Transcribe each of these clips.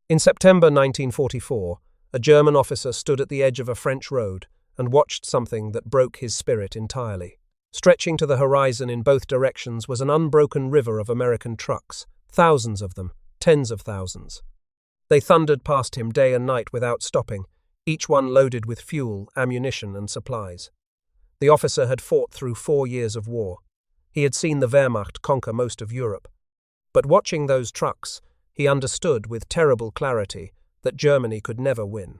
In September 1944, a German officer stood at the edge of a French road and watched something that broke his spirit entirely. Stretching to the horizon in both directions was an unbroken river of American trucks, thousands of them, tens of thousands. They thundered past him day and night without stopping, each one loaded with fuel, ammunition, and supplies. The officer had fought through 4 years of war. He had seen the Wehrmacht conquer most of Europe. But watching those trucks, he understood with terrible clarity that Germany could never win.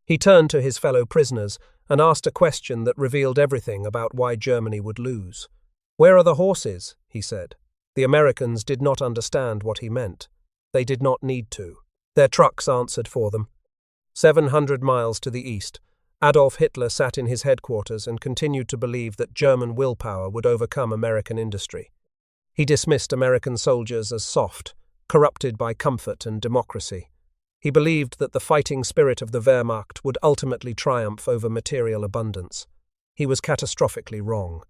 He turned to his fellow prisoners and asked a question that revealed everything about why Germany would lose. "Where are the horses?" he said. The Americans did not understand what he meant. They did not need to. Their trucks answered for them. 700 miles to the east, Adolf Hitler sat in his headquarters and continued to believe that German willpower would overcome American industry. He dismissed American soldiers as soft, corrupted by comfort and democracy. He believed that the fighting spirit of the Wehrmacht would ultimately triumph over material abundance. He was catastrophically wrong.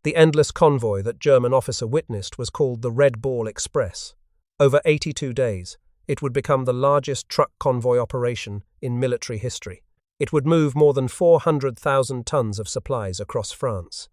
The endless convoy that German officer witnessed was called the Red Ball Express. Over 82 days, it would become the largest truck convoy operation in military history. It would move more than 400,000 tons of supplies across France.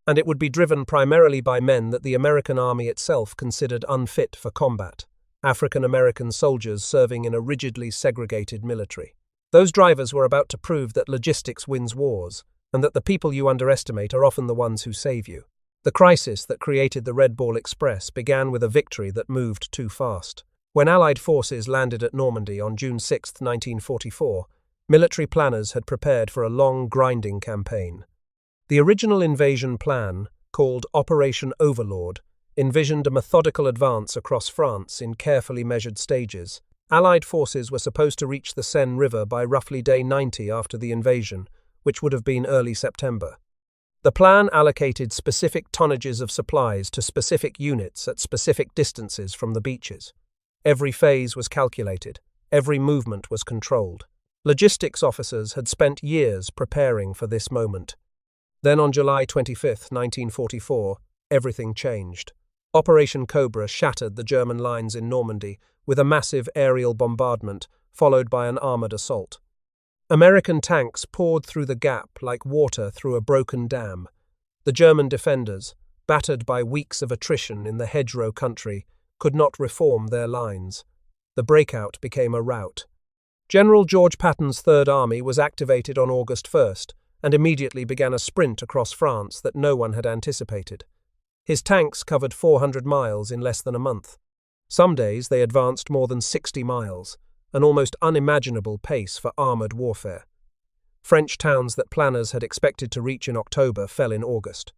And it would be driven primarily by men that the American army itself considered unfit for combat, African-American soldiers serving in a rigidly segregated military. Those drivers were about to prove that logistics wins wars, and that the people you underestimate are often the ones who save you. The crisis that created the Red Ball Express began with a victory that moved too fast. When Allied forces landed at Normandy on June 6, 1944, military planners had prepared for a long, grinding campaign. The original invasion plan, called Operation Overlord, envisioned a methodical advance across France in carefully measured stages. Allied forces were supposed to reach the Seine River by roughly day 90 after the invasion, which would have been early September. The plan allocated specific tonnages of supplies to specific units at specific distances from the beaches. Every phase was calculated, every movement was controlled. Logistics officers had spent years preparing for this moment. Then on July 25, 1944, everything changed. Operation Cobra shattered the German lines in Normandy with a massive aerial bombardment, followed by an armoured assault. American tanks poured through the gap like water through a broken dam. The German defenders, battered by weeks of attrition in the hedgerow country, could not reform their lines. The breakout became a rout. General George Patton's Third Army was activated on August 1st and immediately began a sprint across France that no one had anticipated. His tanks covered 400 miles in less than a month. Some days they advanced more than 60 miles, an almost unimaginable pace for armoured warfare. French towns that planners had expected to reach in October fell in August.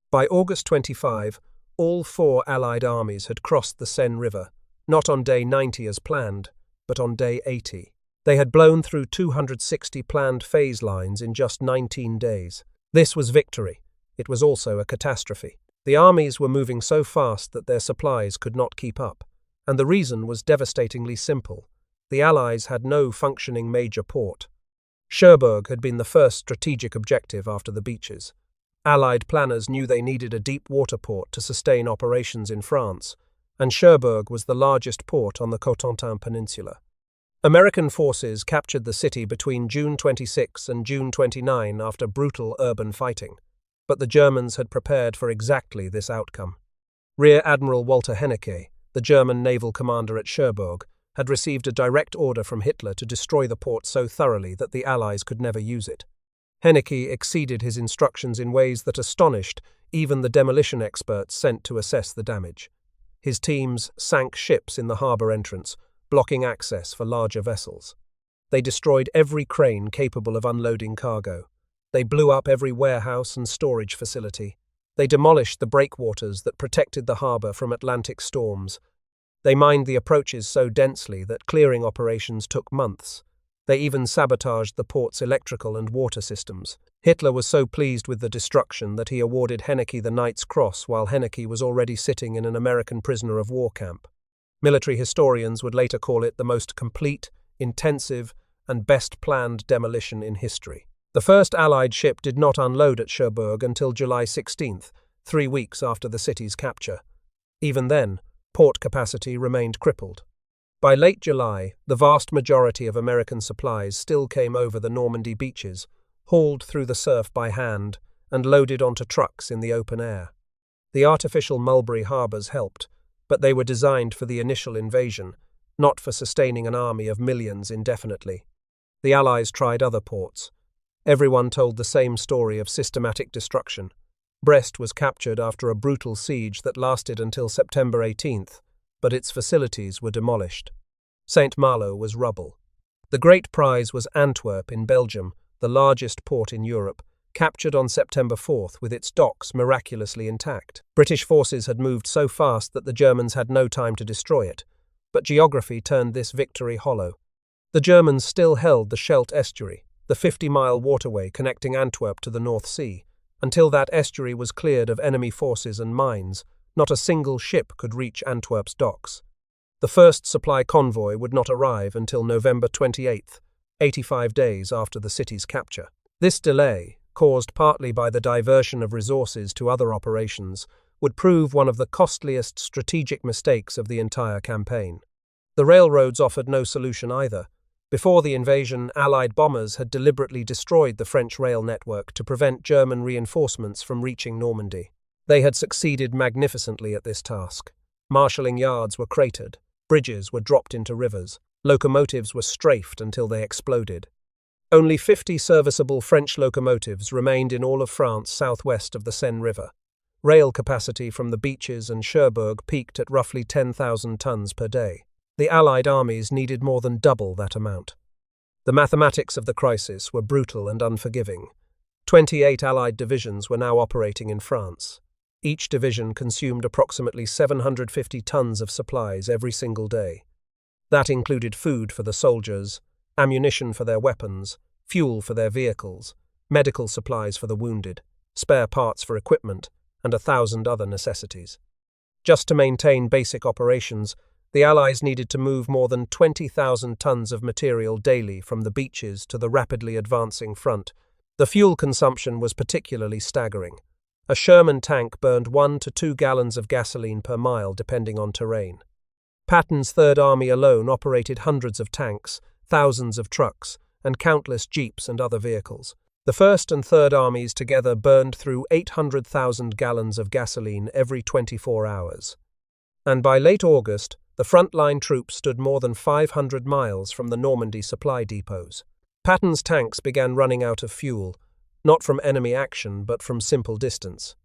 By August 25, all 4 Allied armies had crossed the Seine River, not on day 90 as planned, but on day 80. They had blown through 260 planned phase lines in just 19 days. This was victory. It was also a catastrophe. The armies were moving so fast that their supplies could not keep up, and the reason was devastatingly simple. The Allies had no functioning major port. Cherbourg had been the first strategic objective after the beaches. Allied planners knew they needed a deep water port to sustain operations in France, and Cherbourg was the largest port on the Cotentin Peninsula. American forces captured the city between June 26 and June 29 after brutal urban fighting, but the Germans had prepared for exactly this outcome. Rear Admiral Walter Hennecke, the German naval commander at Cherbourg, had received a direct order from Hitler to destroy the port so thoroughly that the Allies could never use it. Hennecke exceeded his instructions in ways that astonished even the demolition experts sent to assess the damage. His teams sank ships in the harbour entrance, blocking access for larger vessels. They destroyed every crane capable of unloading cargo. They blew up every warehouse and storage facility. They demolished the breakwaters that protected the harbour from Atlantic storms. They mined the approaches so densely that clearing operations took months. They even sabotaged the port's electrical and water systems. Hitler was so pleased with the destruction that he awarded Hennecke the Knight's Cross while Hennecke was already sitting in an American prisoner of war camp. Military historians would later call it the most complete, intensive, and best-planned demolition in history. The first Allied ship did not unload at Cherbourg until July 16th, 3 weeks after the city's capture. Even then, port capacity remained crippled. By late July, the vast majority of American supplies still came over the Normandy beaches, hauled through the surf by hand, and loaded onto trucks in the open air. The artificial Mulberry harbours helped, but they were designed for the initial invasion, not for sustaining an army of millions indefinitely. The Allies tried other ports. Everyone told the same story of systematic destruction. Brest was captured after a brutal siege that lasted until September 18th, but its facilities were demolished. St. Malo was rubble. The great prize was Antwerp in Belgium, the largest port in Europe, captured on September 4th with its docks miraculously intact. British forces had moved so fast that the Germans had no time to destroy it, but geography turned this victory hollow. The Germans still held the Scheldt estuary, the 50-mile waterway connecting Antwerp to the North Sea. Until that estuary was cleared of enemy forces and mines, not a single ship could reach Antwerp's docks. The first supply convoy would not arrive until November 28th, 85 days after the city's capture. This delay, caused partly by the diversion of resources to other operations, would prove one of the costliest strategic mistakes of the entire campaign. The railroads offered no solution either. Before the invasion, Allied bombers had deliberately destroyed the French rail network to prevent German reinforcements from reaching Normandy. They had succeeded magnificently at this task. Marshalling yards were cratered, bridges were dropped into rivers, locomotives were strafed until they exploded. Only 50 serviceable French locomotives remained in all of France southwest of the Seine River. Rail capacity from the beaches and Cherbourg peaked at roughly 10,000 tons per day. The Allied armies needed more than double that amount. The mathematics of the crisis were brutal and unforgiving. 28 Allied divisions were now operating in France. Each division consumed approximately 750 tons of supplies every single day. That included food for the soldiers, ammunition for their weapons, fuel for their vehicles, medical supplies for the wounded, spare parts for equipment, and 1,000 other necessities. Just to maintain basic operations, the Allies needed to move more than 20,000 tons of material daily from the beaches to the rapidly advancing front. The fuel consumption was particularly staggering. A Sherman tank burned 1 to 2 gallons of gasoline per mile depending on terrain. Patton's Third Army alone operated hundreds of tanks, thousands of trucks, and countless jeeps and other vehicles. The First and Third Armies together burned through 800,000 gallons of gasoline every 24 hours. And by late August, the frontline troops stood more than 500 miles from the Normandy supply depots. Patton's tanks began running out of fuel, not from enemy action but from simple distance.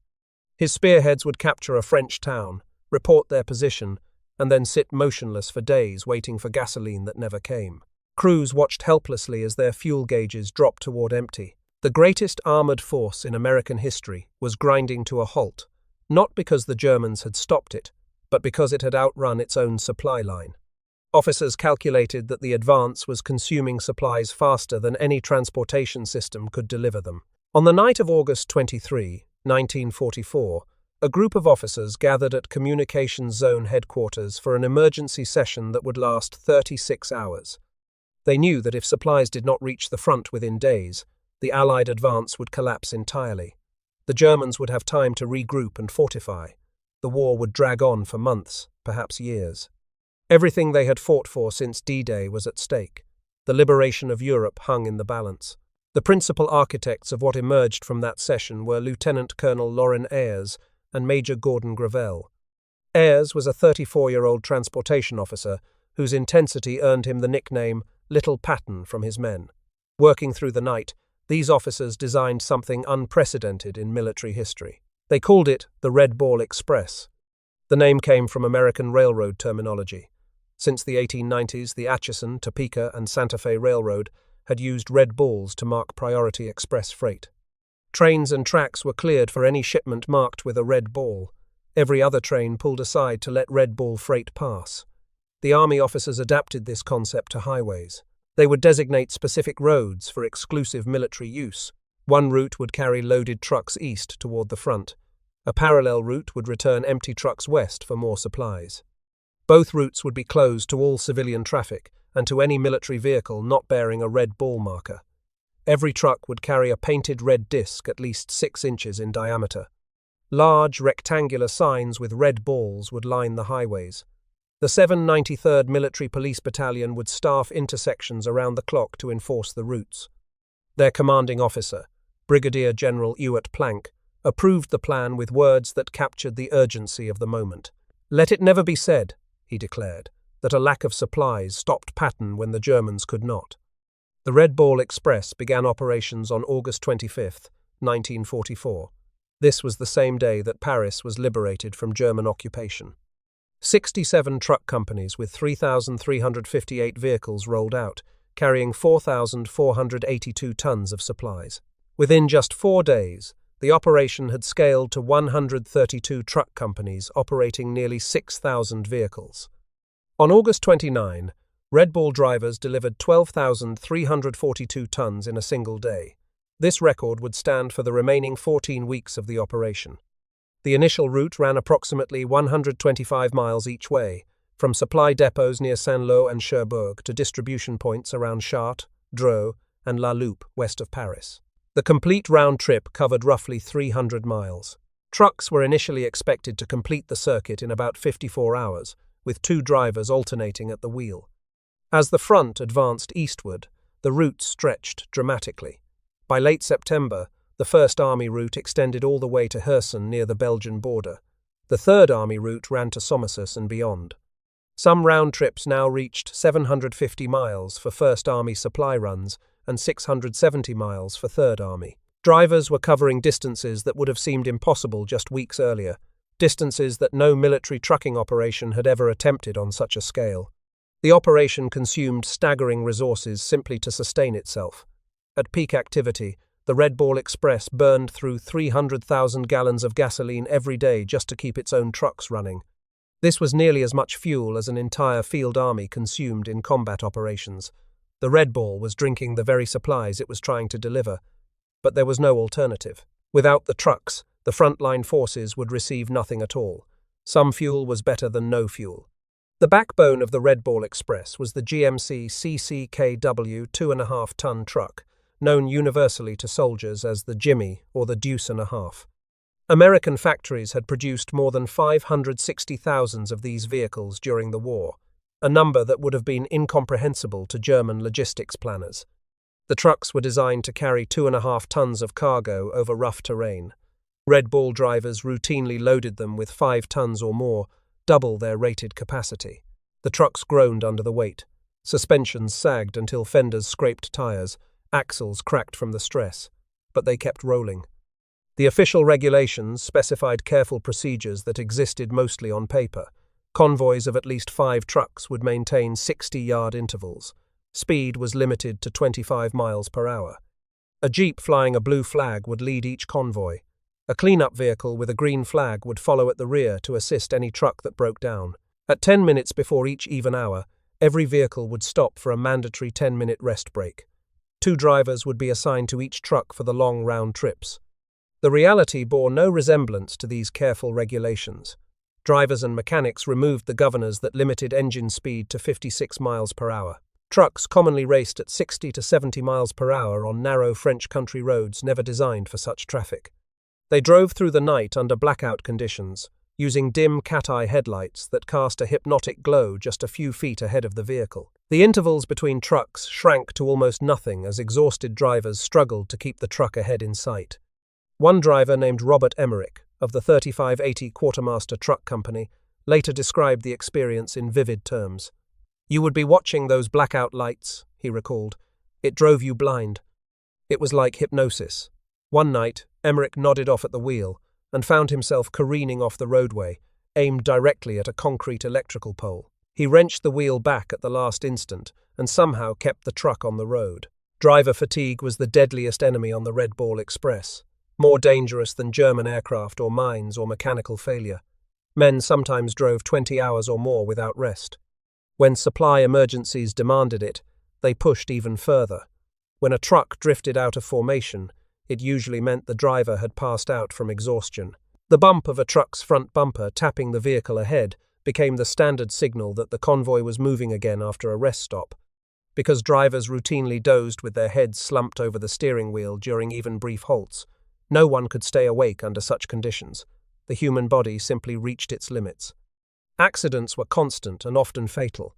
His spearheads would capture a French town, report their position, and then sit motionless for days waiting for gasoline that never came. Crews watched helplessly as their fuel gauges dropped toward empty. The greatest armored force in American history was grinding to a halt, not because the Germans had stopped it, but because it had outrun its own supply line. Officers calculated that the advance was consuming supplies faster than any transportation system could deliver them. On the night of August 23, 1944, a group of officers gathered at Communications Zone headquarters for an emergency session that would last 36 hours. They knew that if supplies did not reach the front within days, the Allied advance would collapse entirely. The Germans would have time to regroup and fortify. The war would drag on for months, perhaps years. Everything they had fought for since D-Day was at stake. The liberation of Europe hung in the balance. The principal architects of what emerged from that session were Lieutenant Colonel Lorin Ayres and Major Gordon Gravel. Ayres was a 34-year-old transportation officer whose intensity earned him the nickname Little Patton from his men. Working through the night, these officers designed something unprecedented in military history. They called it the Red Ball Express. The name came from American railroad terminology. Since the 1890s, the Atchison, Topeka, and Santa Fe Railroad had used red balls to mark priority express freight. Trains and tracks were cleared for any shipment marked with a red ball. Every other train pulled aside to let red ball freight pass. The Army officers adapted this concept to highways. They would designate specific roads for exclusive military use. One route would carry loaded trucks east toward the front. A parallel route would return empty trucks west for more supplies. Both routes would be closed to all civilian traffic and to any military vehicle not bearing a red ball marker. Every truck would carry a painted red disc at least 6 inches in diameter. Large, rectangular signs with red balls would line the highways. The 793rd Military Police Battalion would staff intersections around the clock to enforce the routes. Their commanding officer, Brigadier General Ewart Plank, approved the plan with words that captured the urgency of the moment. "Let it never be said," he declared, "that a lack of supplies stopped Patton when the Germans could not." The Red Ball Express began operations on August 25, 1944. This was the same day that Paris was liberated from German occupation. 67 truck companies with 3,358 vehicles rolled out, carrying 4,482 tons of supplies. Within just 4 days, the operation had scaled to 132 truck companies operating nearly 6,000 vehicles. On August 29, Red Ball drivers delivered 12,342 tons in a single day. This record would stand for the remaining 14 weeks of the operation. The initial route ran approximately 125 miles each way, from supply depots near Saint-Lô and Cherbourg to distribution points around Chartres, Dreux, and La Loupe west of Paris. The complete round trip covered roughly 300 miles. Trucks were initially expected to complete the circuit in about 54 hours, with 2 drivers alternating at the wheel. As the front advanced eastward, the route stretched dramatically. By late September, the 1st Army route extended all the way to Hirson near the Belgian border. The 3rd Army route ran to Somerset and beyond. Some round trips now reached 750 miles for 1st Army supply runs and 670 miles for 3rd Army. Drivers were covering distances that would have seemed impossible just weeks earlier, distances that no military trucking operation had ever attempted on such a scale. The operation consumed staggering resources simply to sustain itself. At peak activity, the Red Ball Express burned through 300,000 gallons of gasoline every day just to keep its own trucks running. This was nearly as much fuel as an entire field army consumed in combat operations. The Red Ball was drinking the very supplies it was trying to deliver, but there was no alternative. Without the trucks, the frontline forces would receive nothing at all. Some fuel was better than no fuel. The backbone of the Red Ball Express was the GMC CCKW 2.5-ton truck, known universally to soldiers as the Jimmy or the Deuce and a Half. American factories had produced more than 560,000 of these vehicles during the war, a number that would have been incomprehensible to German logistics planners. The trucks were designed to carry 2.5 tons of cargo over rough terrain. Red Ball drivers routinely loaded them with 5 tons or more, double their rated capacity. The trucks groaned under the weight. Suspensions sagged until fenders scraped tires, axles cracked from the stress, but they kept rolling. The official regulations specified careful procedures that existed mostly on paper. Convoys of at least 5 trucks would maintain 60-yard intervals. Speed was limited to 25 miles per hour. A jeep flying a blue flag would lead each convoy. A cleanup vehicle with a green flag would follow at the rear to assist any truck that broke down. At 10 minutes before each even hour, every vehicle would stop for a mandatory 10-minute rest break. 2 drivers would be assigned to each truck for the long round trips. The reality bore no resemblance to these careful regulations. Drivers and mechanics removed the governors that limited engine speed to 56 miles per hour. Trucks commonly raced at 60 to 70 miles per hour on narrow French country roads never designed for such traffic. They drove through the night under blackout conditions, using dim cat-eye headlights that cast a hypnotic glow just a few feet ahead of the vehicle. The intervals between trucks shrank to almost nothing as exhausted drivers struggled to keep the truck ahead in sight. One driver named Robert Emmerich, of the 3580 Quartermaster Truck Company, later described the experience in vivid terms. "You would be watching those blackout lights," he recalled. "It drove you blind. It was like hypnosis." One night, Emmerich nodded off at the wheel and found himself careening off the roadway, aimed directly at a concrete electrical pole. He wrenched the wheel back at the last instant and somehow kept the truck on the road. Driver fatigue was the deadliest enemy on the Red Ball Express, more dangerous than German aircraft or mines or mechanical failure. Men sometimes drove 20 hours or more without rest. When supply emergencies demanded it, they pushed even further. When a truck drifted out of formation, it usually meant the driver had passed out from exhaustion. The bump of a truck's front bumper tapping the vehicle ahead became the standard signal that the convoy was moving again after a rest stop. Because drivers routinely dozed with their heads slumped over the steering wheel during even brief halts, no one could stay awake under such conditions. The human body simply reached its limits. Accidents were constant and often fatal.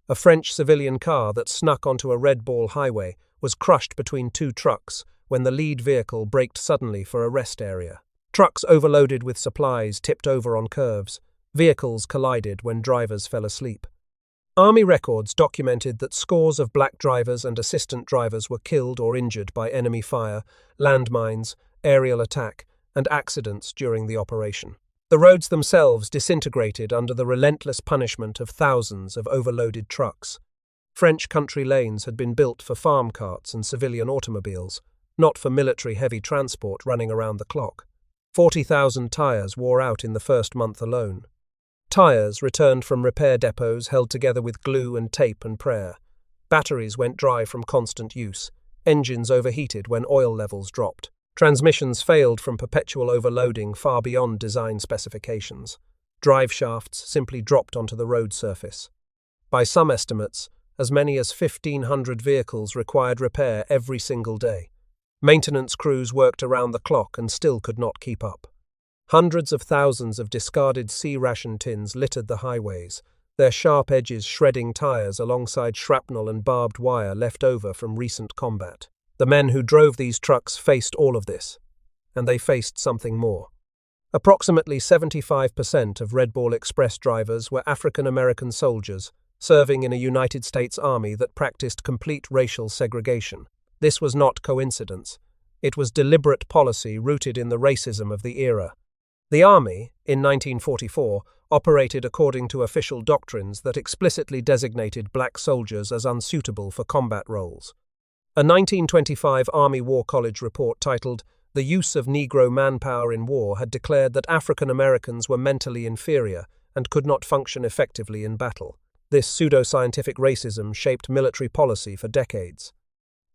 A French civilian car that snuck onto a Red Ball highway was crushed between two trucks when the lead vehicle braked suddenly for a rest area. Trucks overloaded with supplies tipped over on curves. Vehicles collided when drivers fell asleep. Army records documented that scores of black drivers and assistant drivers were killed or injured by enemy fire, landmines, aerial attack, and accidents during the operation. The roads themselves disintegrated under the relentless punishment of thousands of overloaded trucks. French country lanes had been built for farm carts and civilian automobiles, not for military heavy transport running around the clock. 40,000 tires wore out in the first month alone. Tires returned from repair depots held together with glue and tape and prayer. Batteries went dry from constant use. Engines overheated when oil levels dropped. Transmissions failed from perpetual overloading far beyond design specifications. Drive shafts simply dropped onto the road surface. By some estimates, as many as 1,500 vehicles required repair every single day. Maintenance crews worked around the clock and still could not keep up. Hundreds of thousands of discarded C-ration tins littered the highways, their sharp edges shredding tires alongside shrapnel and barbed wire left over from recent combat. The men who drove these trucks faced all of this, and they faced something more. Approximately 75% of Red Ball Express drivers were African American soldiers serving in a United States Army that practiced complete racial segregation. This was not coincidence. It was deliberate policy rooted in the racism of the era. The Army, in 1944, operated according to official doctrines that explicitly designated black soldiers as unsuitable for combat roles. A 1925 Army War College report titled "The Use of Negro Manpower in War" had declared that African Americans were mentally inferior and could not function effectively in battle. This pseudo-scientific racism shaped military policy for decades.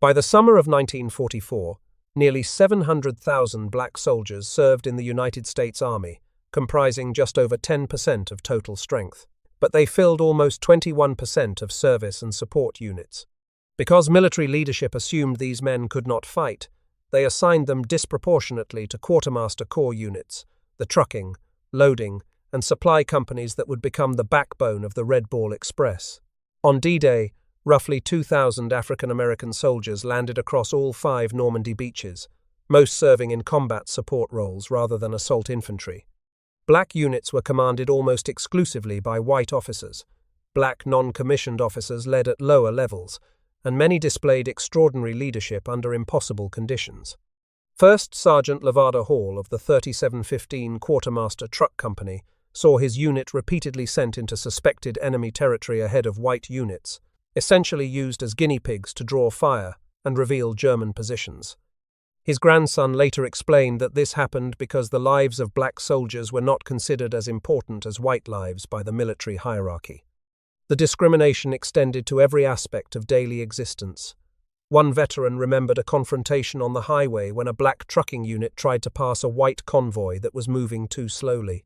By the summer of 1944, nearly 700,000 black soldiers served in the United States Army, comprising just over 10% of total strength. But they filled almost 21% of service and support units. Because military leadership assumed these men could not fight, they assigned them disproportionately to quartermaster corps units, the trucking, loading, and supply companies that would become the backbone of the Red Ball Express. On D-Day, roughly 2,000 African American soldiers landed across all 5 Normandy beaches, most serving in combat support roles rather than assault infantry. Black units were commanded almost exclusively by white officers. Black non-commissioned officers led at lower levels, and many displayed extraordinary leadership under impossible conditions. First Sergeant Levada Hall of the 3715 Quartermaster Truck Company saw his unit repeatedly sent into suspected enemy territory ahead of white units, essentially used as guinea pigs to draw fire and reveal German positions. His grandson later explained that this happened because the lives of black soldiers were not considered as important as white lives by the military hierarchy. The discrimination extended to every aspect of daily existence. One veteran remembered a confrontation on the highway when a black trucking unit tried to pass a white convoy that was moving too slowly.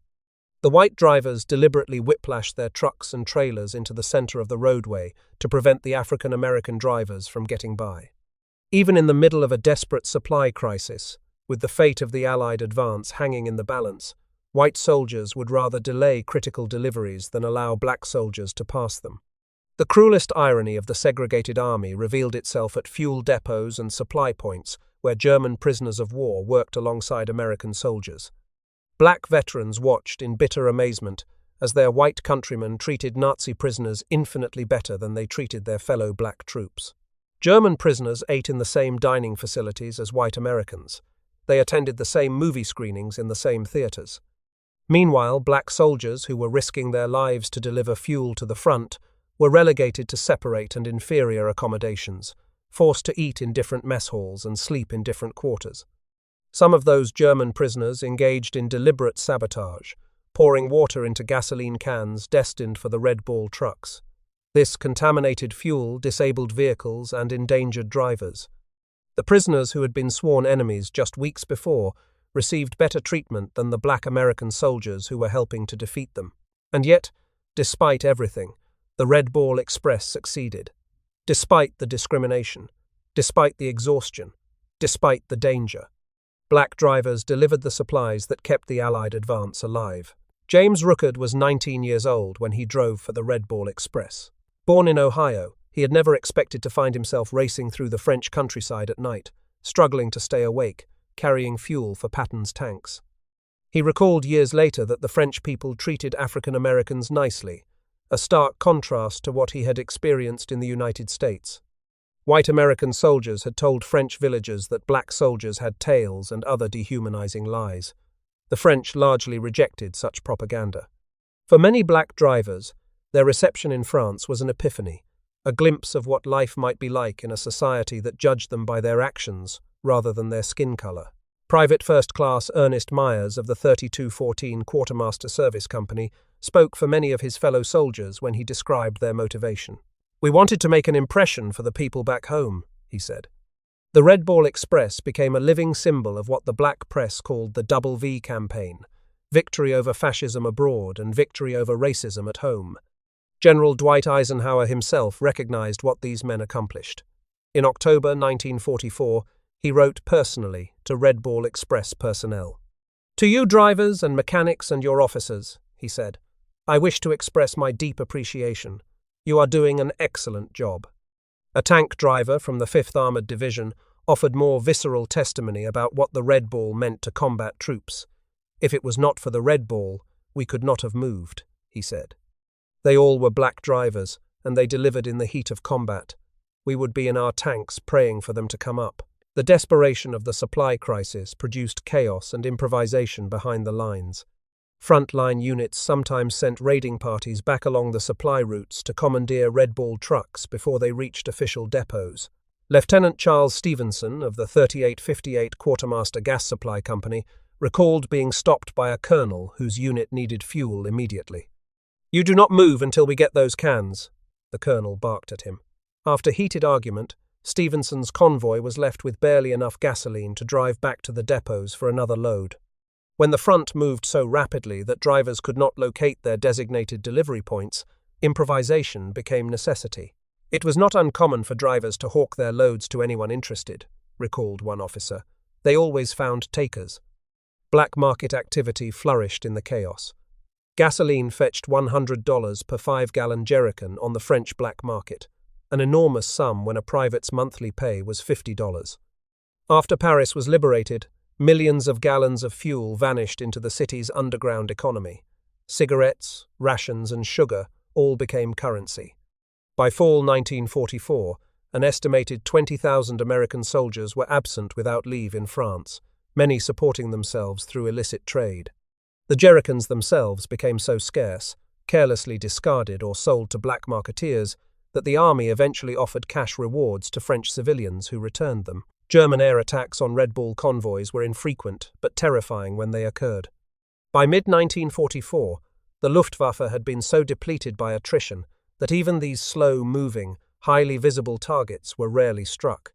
The white drivers deliberately whiplashed their trucks and trailers into the center of the roadway to prevent the African American drivers from getting by. Even in the middle of a desperate supply crisis, with the fate of the Allied advance hanging in the balance, white soldiers would rather delay critical deliveries than allow black soldiers to pass them. The cruelest irony of the segregated army revealed itself at fuel depots and supply points where German prisoners of war worked alongside American soldiers. Black veterans watched in bitter amazement as their white countrymen treated Nazi prisoners infinitely better than they treated their fellow black troops. German prisoners ate in the same dining facilities as white Americans. They attended the same movie screenings in the same theaters. Meanwhile, black soldiers who were risking their lives to deliver fuel to the front were relegated to separate and inferior accommodations, forced to eat in different mess halls and sleep in different quarters. Some of those German prisoners engaged in deliberate sabotage, pouring water into gasoline cans destined for the Red Ball trucks. This contaminated fuel disabled vehicles and endangered drivers. The prisoners who had been sworn enemies just weeks before received better treatment than the black American soldiers who were helping to defeat them. And yet, despite everything, the Red Ball Express succeeded. Despite the discrimination, despite the exhaustion, despite the danger. Black drivers delivered the supplies that kept the Allied advance alive. James Rookard was 19 years old when he drove for the Red Ball Express. Born in Ohio, he had never expected to find himself racing through the French countryside at night, struggling to stay awake, carrying fuel for Patton's tanks. He recalled years later that the French people treated African Americans nicely, a stark contrast to what he had experienced in the United States. White American soldiers had told French villagers that black soldiers had tails and other dehumanizing lies. The French largely rejected such propaganda. For many black drivers, their reception in France was an epiphany, a glimpse of what life might be like in a society that judged them by their actions rather than their skin color. Private First Class Ernest Myers of the 3214 Quartermaster Service Company spoke for many of his fellow soldiers when he described their motivation. "We wanted to make an impression for the people back home," he said. The Red Ball Express became a living symbol of what the black press called the Double V campaign, victory over fascism abroad and victory over racism at home. General Dwight Eisenhower himself recognized what these men accomplished. In October 1944, he wrote personally to Red Ball Express personnel. "To you drivers and mechanics and your officers," he said, "I wish to express my deep appreciation. You are doing an excellent job." A tank driver from the 5th Armored Division offered more visceral testimony about what the Red Ball meant to combat troops. "If it was not for the Red Ball, we could not have moved," he said. They all were black drivers, and they delivered in the heat of combat. We would be in our tanks praying for them to come up. The desperation of the supply crisis produced chaos and improvisation behind the lines. Frontline units sometimes sent raiding parties back along the supply routes to commandeer Red Ball trucks before they reached official depots. Lieutenant Charles Stevenson of the 3858 Quartermaster Gas Supply Company recalled being stopped by a colonel whose unit needed fuel immediately. "You do not move until we get those cans," the colonel barked at him. After heated argument, Stevenson's convoy was left with barely enough gasoline to drive back to the depots for another load. When the front moved so rapidly that drivers could not locate their designated delivery points, improvisation became necessity. "It was not uncommon for drivers to hawk their loads to anyone interested," recalled one officer. "They always found takers." Black market activity flourished in the chaos. Gasoline fetched $100 per 5-gallon jerrycan on the French black market, an enormous sum when a private's monthly pay was $50. After Paris was liberated, millions of gallons of fuel vanished into the city's underground economy. Cigarettes, rations, and sugar all became currency. By fall 1944, an estimated 20,000 American soldiers were absent without leave in France, many supporting themselves through illicit trade. The jerrycans themselves became so scarce, carelessly discarded or sold to black marketeers, that the army eventually offered cash rewards to French civilians who returned them. German air attacks on Red Ball convoys were infrequent but terrifying when they occurred. By mid-1944, the Luftwaffe had been so depleted by attrition that even these slow-moving, highly visible targets were rarely struck.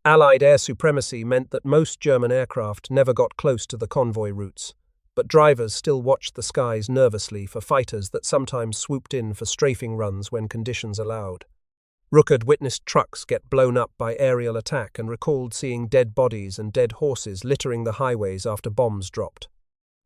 Allied air supremacy meant that most German aircraft never got close to the convoy routes, but drivers still watched the skies nervously for fighters that sometimes swooped in for strafing runs when conditions allowed. Rookard witnessed trucks get blown up by aerial attack and recalled seeing dead bodies and dead horses littering the highways after bombs dropped.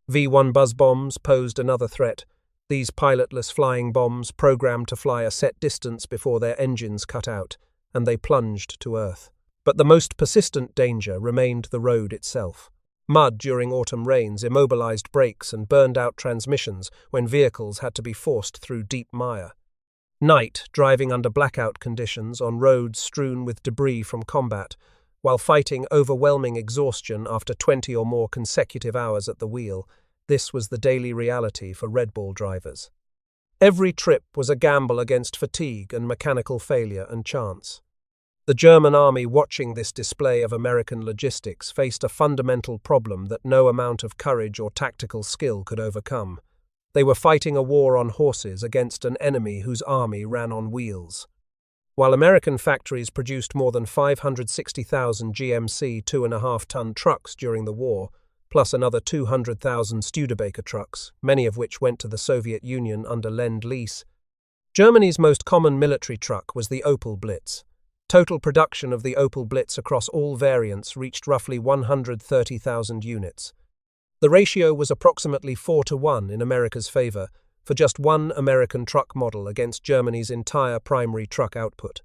V-1 buzz bombs posed another threat, these pilotless flying bombs programmed to fly a set distance before their engines cut out, and they plunged to earth. But the most persistent danger remained the road itself. Mud during autumn rains immobilized brakes and burned out transmissions when vehicles had to be forced through deep mire. Night, driving under blackout conditions on roads strewn with debris from combat, while fighting overwhelming exhaustion after 20 or more consecutive hours at the wheel, this was the daily reality for Red Ball drivers. Every trip was a gamble against fatigue and mechanical failure and chance. The German army, watching this display of American logistics, faced a fundamental problem that no amount of courage or tactical skill could overcome. They were fighting a war on horses against an enemy whose army ran on wheels. While American factories produced more than 560,000 GMC 2.5-ton trucks during the war, plus another 200,000 Studebaker trucks, many of which went to the Soviet Union under Lend-Lease, Germany's most common military truck was the Opel Blitz. Total production of the Opel Blitz across all variants reached roughly 130,000 units. The ratio was approximately 4-1 in America's favor, for just one American truck model against Germany's entire primary truck output.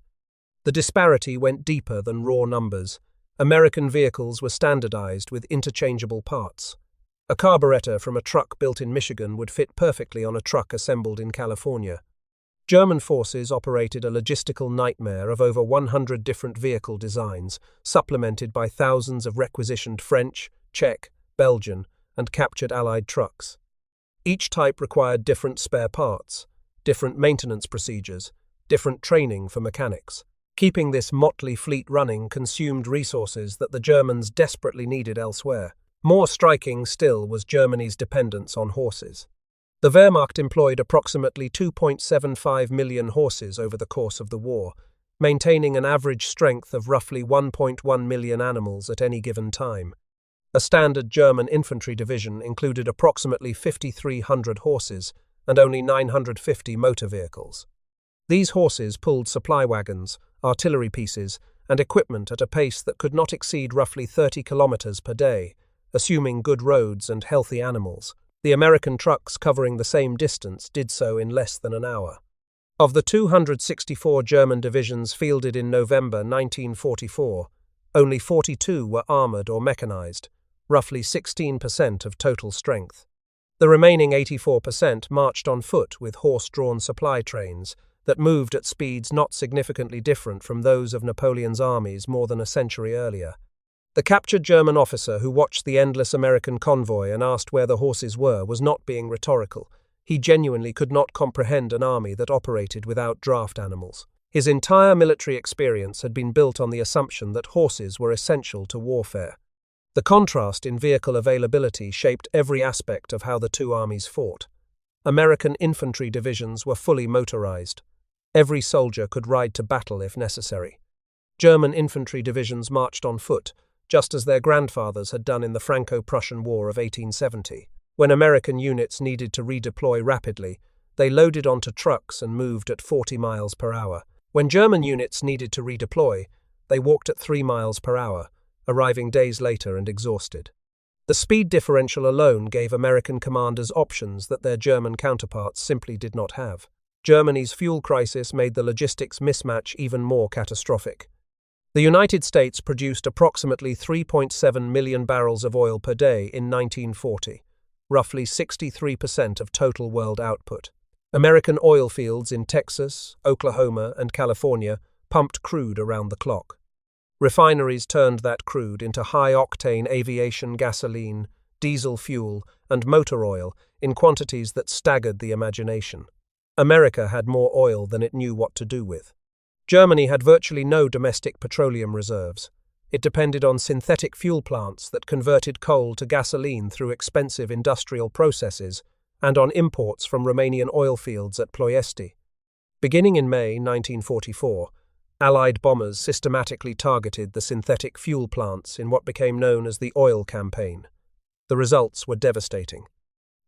The disparity went deeper than raw numbers. American vehicles were standardized with interchangeable parts. A carburetor from a truck built in Michigan would fit perfectly on a truck assembled in California. German forces operated a logistical nightmare of over 100 different vehicle designs, supplemented by thousands of requisitioned French, Czech, Belgian, and captured Allied trucks. Each type required different spare parts, different maintenance procedures, different training for mechanics. Keeping this motley fleet running consumed resources that the Germans desperately needed elsewhere. More striking still was Germany's dependence on horses. The Wehrmacht employed approximately 2.75 million horses over the course of the war, maintaining an average strength of roughly 1.1 million animals at any given time. A standard German infantry division included approximately 5,300 horses and only 950 motor vehicles. These horses pulled supply wagons, artillery pieces, and equipment at a pace that could not exceed roughly 30 kilometers per day, assuming good roads and healthy animals. The American trucks covering the same distance did so in less than an hour. Of the 264 German divisions fielded in November 1944, only 42 were armored or mechanized, roughly 16% of total strength. The remaining 84% marched on foot with horse-drawn supply trains that moved at speeds not significantly different from those of Napoleon's armies more than a century earlier. The captured German officer who watched the endless American convoy and asked where the horses were was not being rhetorical. He genuinely could not comprehend an army that operated without draft animals. His entire military experience had been built on the assumption that horses were essential to warfare. The contrast in vehicle availability shaped every aspect of how the two armies fought. American infantry divisions were fully motorized. Every soldier could ride to battle if necessary. German infantry divisions marched on foot, just as their grandfathers had done in the Franco-Prussian War of 1870. When American units needed to redeploy rapidly, they loaded onto trucks and moved at 40 miles per hour. When German units needed to redeploy, they walked at 3 miles per hour, arriving days later and exhausted. The speed differential alone gave American commanders options that their German counterparts simply did not have. Germany's fuel crisis made the logistics mismatch even more catastrophic. The United States produced approximately 3.7 million barrels of oil per day in 1940, roughly 63% of total world output. American oil fields in Texas, Oklahoma, and California pumped crude around the clock. Refineries turned that crude into high-octane aviation gasoline, diesel fuel, and motor oil in quantities that staggered the imagination. America had more oil than it knew what to do with. Germany had virtually no domestic petroleum reserves. It depended on synthetic fuel plants that converted coal to gasoline through expensive industrial processes and on imports from Romanian oil fields at Ploiesti. Beginning in May 1944, Allied bombers systematically targeted the synthetic fuel plants in what became known as the Oil Campaign. The results were devastating.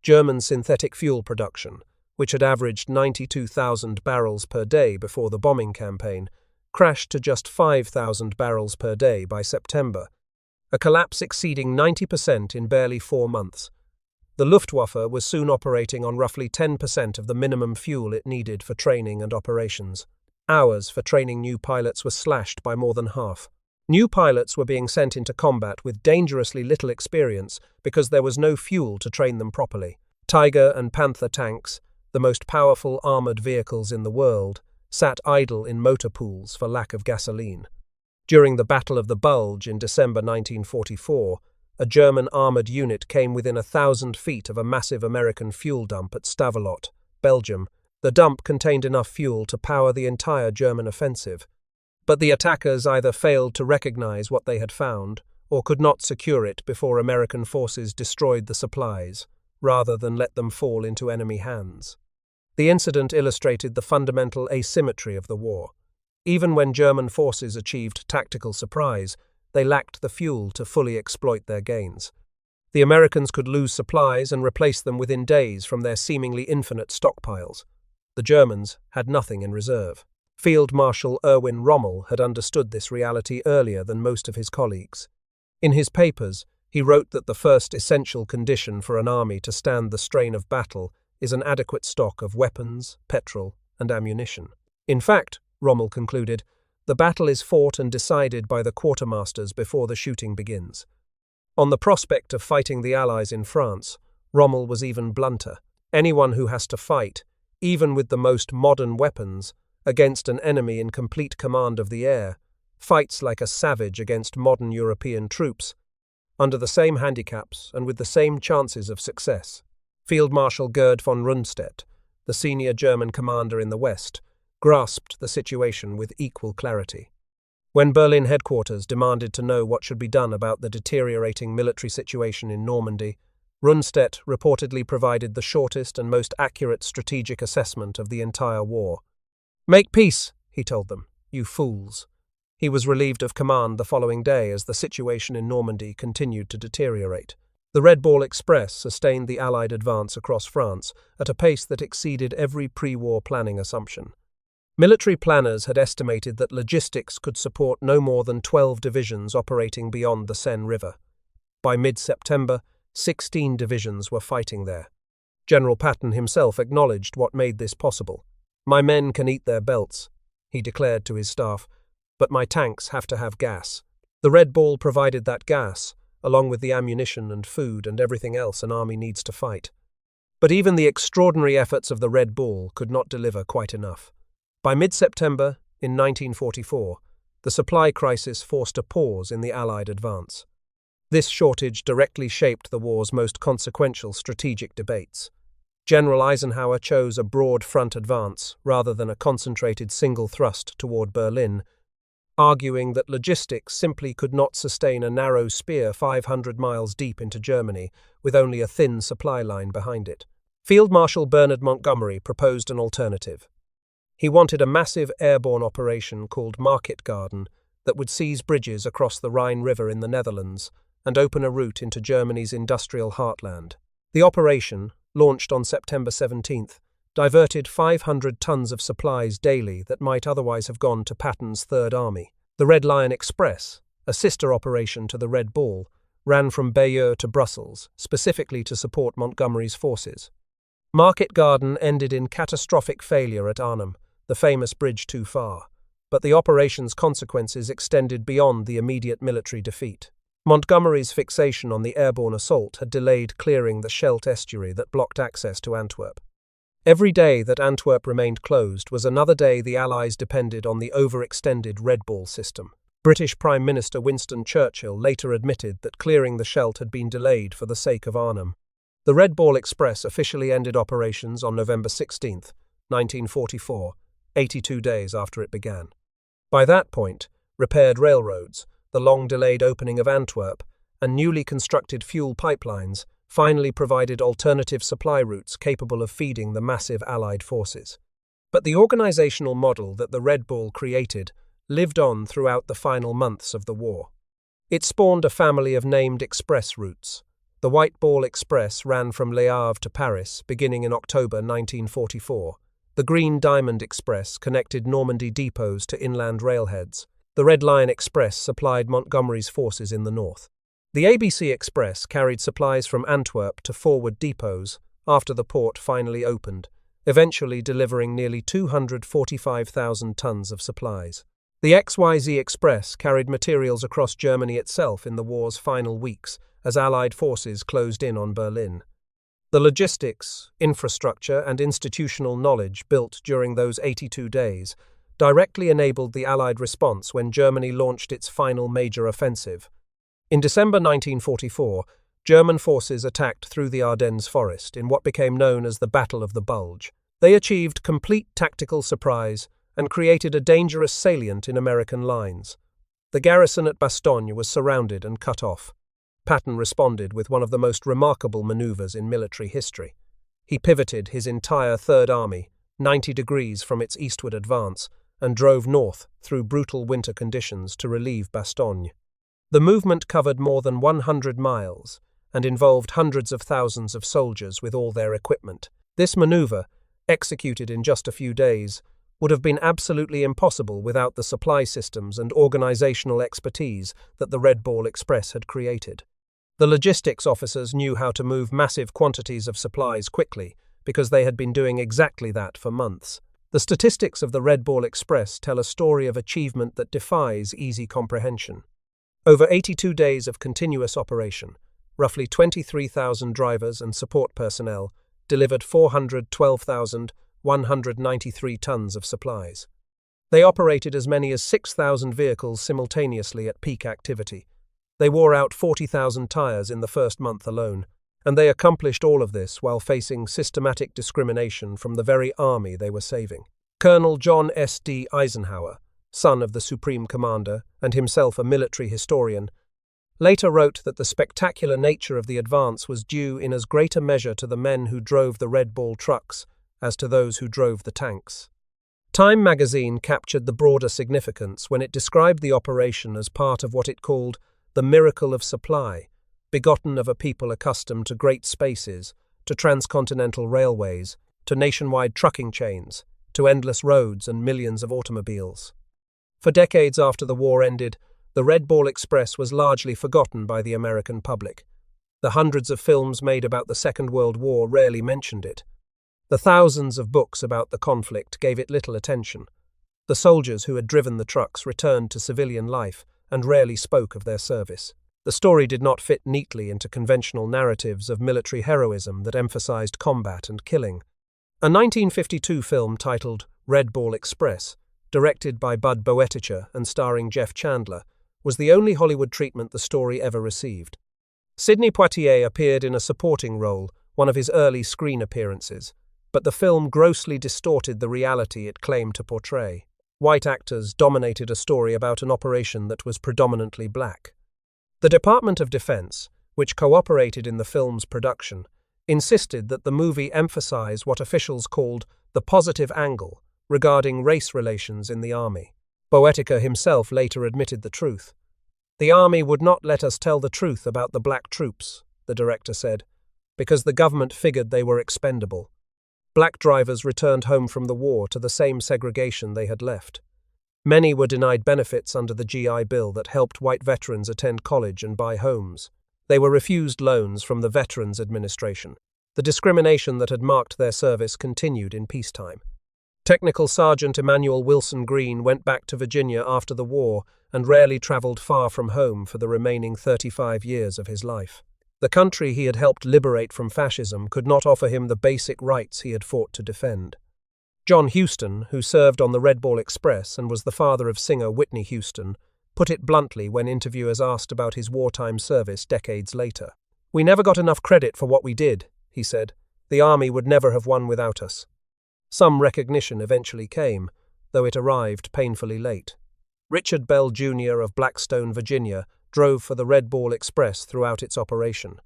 German synthetic fuel production, which had averaged 92,000 barrels per day before the bombing campaign, crashed to just 5,000 barrels per day by September, a collapse exceeding 90% in barely 4 months. The Luftwaffe was soon operating on roughly 10% of the minimum fuel it needed for training and operations. Hours for training new pilots were slashed by more than half. New pilots were being sent into combat with dangerously little experience because there was no fuel to train them properly. Tiger and Panther tanks, the most powerful armored vehicles in the world, sat idle in motor pools for lack of gasoline. During the Battle of the Bulge in December 1944, a German armored unit came within 1,000 feet of a massive American fuel dump at Stavelot, Belgium. The dump contained enough fuel to power the entire German offensive. But the attackers either failed to recognize what they had found or could not secure it before American forces destroyed the supplies, rather than let them fall into enemy hands. The incident illustrated the fundamental asymmetry of the war. Even when German forces achieved tactical surprise, they lacked the fuel to fully exploit their gains. The Americans could lose supplies and replace them within days from their seemingly infinite stockpiles. The Germans had nothing in reserve. Field Marshal Erwin Rommel had understood this reality earlier than most of his colleagues. In his papers, He wrote that the first essential condition for an army to stand the strain of battle is an adequate stock of weapons, petrol, and ammunition. In fact, Rommel concluded, the battle is fought and decided by the quartermasters before the shooting begins. On the prospect of fighting the Allies in France, Rommel was even blunter. Anyone who has to fight, even with the most modern weapons, against an enemy in complete command of the air, fights like a savage against modern European troops, under the same handicaps and with the same chances of success. Field Marshal Gerd von Rundstedt, the senior German commander in the West, grasped the situation with equal clarity. When Berlin headquarters demanded to know what should be done about the deteriorating military situation in Normandy, Rundstedt reportedly provided the shortest and most accurate strategic assessment of the entire war. "Make peace," he told them, "you fools." He was relieved of command the following day as the situation in Normandy continued to deteriorate. The Red Ball Express sustained the Allied advance across France at a pace that exceeded every pre-war planning assumption. Military planners had estimated that logistics could support no more than 12 divisions operating beyond the Seine River. By mid-September, 16 divisions were fighting there. General Patton himself acknowledged what made this possible. "My men can eat their belts," he declared to his staff, "but my tanks have to have gas." The Red Ball provided that gas, along with the ammunition and food and everything else an army needs to fight. But even the extraordinary efforts of the Red Ball could not deliver quite enough. By mid-September, in 1944, the supply crisis forced a pause in the Allied advance. This shortage directly shaped the war's most consequential strategic debates. General Eisenhower chose a broad front advance rather than a concentrated single thrust toward Berlin, arguing that logistics simply could not sustain a narrow spear 500 miles deep into Germany with only a thin supply line behind it. Field Marshal Bernard Montgomery proposed an alternative. He wanted a massive airborne operation called Market Garden that would seize bridges across the Rhine River in the Netherlands and open a route into Germany's industrial heartland. The operation, launched on September 17th, diverted 500 tons of supplies daily that might otherwise have gone to Patton's Third Army. The Red Lion Express, a sister operation to the Red Ball, ran from Bayeux to Brussels, specifically to support Montgomery's forces. Market Garden ended in catastrophic failure at Arnhem, the famous bridge too far, but the operation's consequences extended beyond the immediate military defeat. Montgomery's fixation on the airborne assault had delayed clearing the Scheldt estuary that blocked access to Antwerp. Every day that Antwerp remained closed was another day the Allies depended on the overextended Red Ball system. British Prime Minister Winston Churchill later admitted that clearing the Scheldt had been delayed for the sake of Arnhem. The Red Ball Express officially ended operations on November 16, 1944, 82 days after it began. By that point, repaired railroads, the long-delayed opening of Antwerp, and newly constructed fuel pipelines finally provided alternative supply routes capable of feeding the massive Allied forces. But the organizational model that the Red Ball created lived on throughout the final months of the war. It spawned a family of named express routes. The White Ball Express ran from Le Havre to Paris, beginning in October 1944. The Green Diamond Express connected Normandy depots to inland railheads. The Red Lion Express supplied Montgomery's forces in the north. The ABC Express carried supplies from Antwerp to forward depots after the port finally opened, eventually delivering nearly 245,000 tons of supplies. The XYZ Express carried materials across Germany itself in the war's final weeks as Allied forces closed in on Berlin. The logistics, infrastructure, and institutional knowledge built during those 82 days directly enabled the Allied response when Germany launched its final major offensive. In December 1944, German forces attacked through the Ardennes forest in what became known as the Battle of the Bulge. They achieved complete tactical surprise and created a dangerous salient in American lines. The garrison at Bastogne was surrounded and cut off. Patton responded with one of the most remarkable maneuvers in military history. He pivoted his entire Third Army 90 degrees from its eastward advance and drove north through brutal winter conditions to relieve Bastogne. The movement covered more than 100 miles and involved hundreds of thousands of soldiers with all their equipment. This maneuver, executed in just a few days, would have been absolutely impossible without the supply systems and organizational expertise that the Red Ball Express had created. The logistics officers knew how to move massive quantities of supplies quickly because they had been doing exactly that for months. The statistics of the Red Ball Express tell a story of achievement that defies easy comprehension. Over 82 days of continuous operation, roughly 23,000 drivers and support personnel delivered 412,193 tons of supplies. They operated as many as 6,000 vehicles simultaneously at peak activity. They wore out 40,000 tires in the first month alone, and they accomplished all of this while facing systematic discrimination from the very army they were saving. Colonel John S. D. Eisenhower, son of the Supreme Commander and himself a military historian, later wrote that the spectacular nature of the advance was due in as great a measure to the men who drove the Red Ball trucks as to those who drove the tanks. Time magazine captured the broader significance when it described the operation as part of what it called the miracle of supply, begotten of a people accustomed to great spaces, to transcontinental railways, to nationwide trucking chains, to endless roads and millions of automobiles. For decades after the war ended, the Red Ball Express was largely forgotten by the American public. The hundreds of films made about the Second World War rarely mentioned it. The thousands of books about the conflict gave it little attention. The soldiers who had driven the trucks returned to civilian life and rarely spoke of their service. The story did not fit neatly into conventional narratives of military heroism that emphasized combat and killing. A 1952 film titled Red Ball Express, directed by Bud Boetticher and starring Jeff Chandler, was the only Hollywood treatment the story ever received. Sidney Poitier appeared in a supporting role, one of his early screen appearances, but the film grossly distorted the reality it claimed to portray. White actors dominated a story about an operation that was predominantly black. The Department of Defense, which cooperated in the film's production, insisted that the movie emphasize what officials called the positive angle regarding race relations in the army. Boetticher himself later admitted the truth. "The army would not let us tell the truth about the black troops," the director said, "because the government figured they were expendable. Black drivers returned home from the war to the same segregation they had left. Many were denied benefits under the GI Bill that helped white veterans attend college and buy homes. They were refused loans from the Veterans Administration. The discrimination that had marked their service continued in peacetime." Technical Sergeant Emmanuel Wilson Green went back to Virginia after the war and rarely traveled far from home for the remaining 35 years of his life. The country he had helped liberate from fascism could not offer him the basic rights he had fought to defend. John Huston, who served on the Red Ball Express and was the father of singer Whitney Houston, put it bluntly when interviewers asked about his wartime service decades later. "We never got enough credit for what we did," he said. "The Army would never have won without us." Some recognition eventually came, though it arrived painfully late. Richard Bell Jr. of Blackstone, Virginia, drove for the Red Ball Express throughout its operation.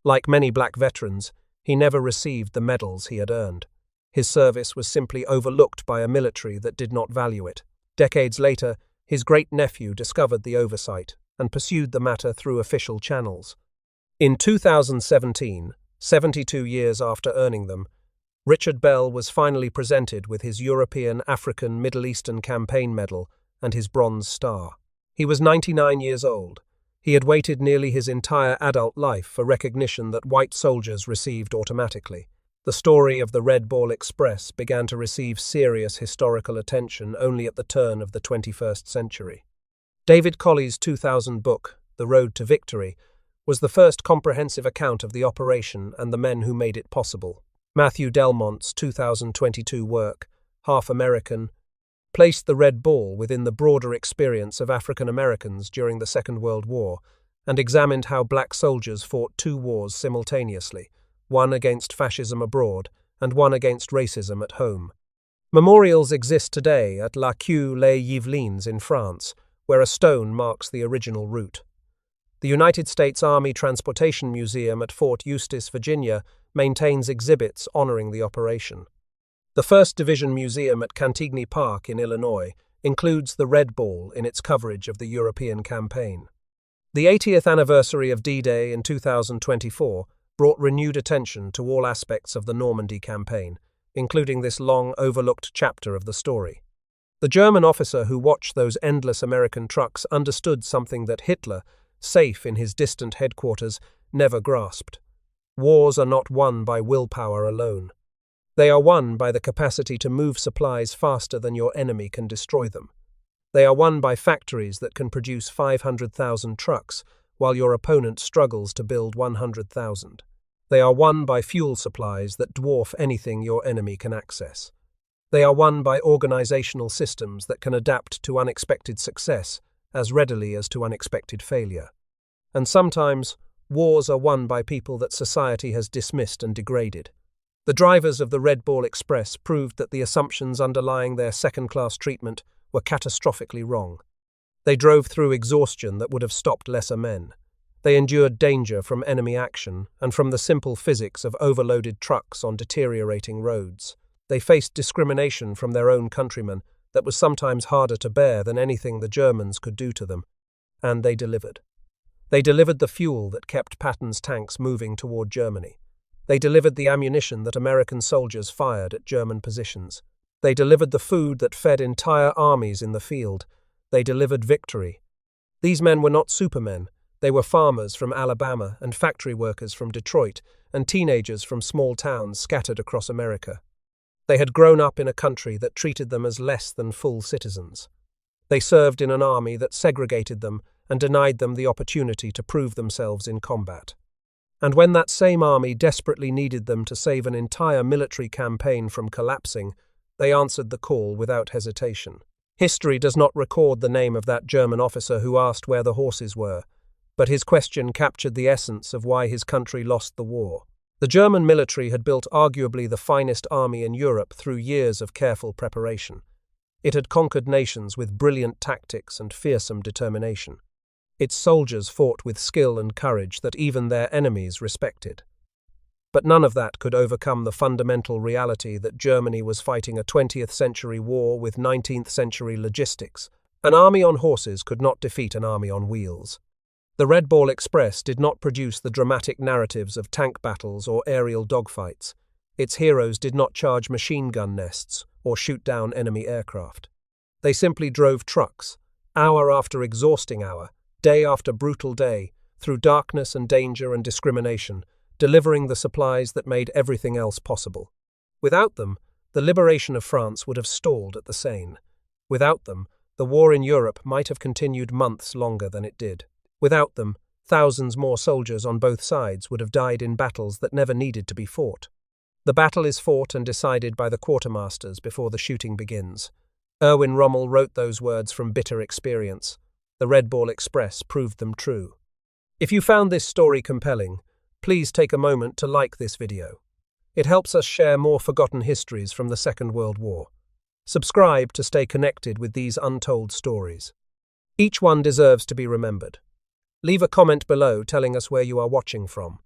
Like many black veterans, he never received the medals he had earned. His service was simply overlooked by a military that did not value it. Decades later, his great-nephew discovered the oversight and pursued the matter through official channels. In 2017, 72 years after earning them, Richard Bell was finally presented with his European, African, Middle Eastern Campaign Medal and his Bronze Star. He was 99 years old. He had waited nearly his entire adult life for recognition that white soldiers received automatically. The story of the Red Ball Express began to receive serious historical attention only at the turn of the 21st century. David Colley's 2000 book, The Road to Victory, was the first comprehensive account of the operation and the men who made it possible. Matthew Delmont's 2022 work, Half American, placed the Red Ball within the broader experience of African Americans during the Second World War and examined how black soldiers fought two wars simultaneously, one against fascism abroad and one against racism at home. Memorials exist today at La Queue les Yvelines in France, where a stone marks the original route. The United States Army Transportation Museum at Fort Eustis, Virginia, maintains exhibits honoring the operation. The 1st Division Museum at Cantigny Park in Illinois includes the Red Ball in its coverage of the European campaign. The 80th anniversary of D-Day in 2024 brought renewed attention to all aspects of the Normandy campaign, including this long overlooked chapter of the story. The German officer who watched those endless American trucks understood something that Hitler safe in his distant headquarters, never grasped. Wars are not won by willpower alone. They are won by the capacity to move supplies faster than your enemy can destroy them. They are won by factories that can produce 500,000 trucks, while your opponent struggles to build 100,000. They are won by fuel supplies that dwarf anything your enemy can access. They are won by organizational systems that can adapt to unexpected success as readily as to unexpected failure. And sometimes, wars are won by people that society has dismissed and degraded. The drivers of the Red Ball Express proved that the assumptions underlying their second-class treatment were catastrophically wrong. They drove through exhaustion that would have stopped lesser men. They endured danger from enemy action and from the simple physics of overloaded trucks on deteriorating roads. They faced discrimination from their own countrymen that was sometimes harder to bear than anything the Germans could do to them. And they delivered. They delivered the fuel that kept Patton's tanks moving toward Germany. They delivered the ammunition that American soldiers fired at German positions. They delivered the food that fed entire armies in the field. They delivered victory. These men were not supermen. They were farmers from Alabama and factory workers from Detroit and teenagers from small towns scattered across America. They had grown up in a country that treated them as less than full citizens. They served in an army that segregated them and denied them the opportunity to prove themselves in combat. And when that same army desperately needed them to save an entire military campaign from collapsing, they answered the call without hesitation. History does not record the name of that German officer who asked where the horses were, but his question captured the essence of why his country lost the war. The German military had built arguably the finest army in Europe through years of careful preparation. It had conquered nations with brilliant tactics and fearsome determination. Its soldiers fought with skill and courage that even their enemies respected. But none of that could overcome the fundamental reality that Germany was fighting a 20th-century war with 19th-century logistics. An army on horses could not defeat an army on wheels. The Red Ball Express did not produce the dramatic narratives of tank battles or aerial dogfights. Its heroes did not charge machine gun nests or shoot down enemy aircraft. They simply drove trucks, hour after exhausting hour, day after brutal day, through darkness and danger and discrimination, delivering the supplies that made everything else possible. Without them, the liberation of France would have stalled at the Seine. Without them, the war in Europe might have continued months longer than it did. Without them, thousands more soldiers on both sides would have died in battles that never needed to be fought. The battle is fought and decided by the quartermasters before the shooting begins. Erwin Rommel wrote those words from bitter experience. The Red Ball Express proved them true. If you found this story compelling, please take a moment to like this video. It helps us share more forgotten histories from the Second World War. Subscribe to stay connected with these untold stories. Each one deserves to be remembered. Leave a comment below telling us where you are watching from.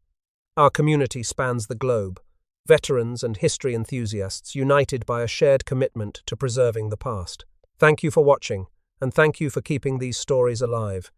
Our community spans the globe, veterans and history enthusiasts united by a shared commitment to preserving the past. Thank you for watching, and thank you for keeping these stories alive.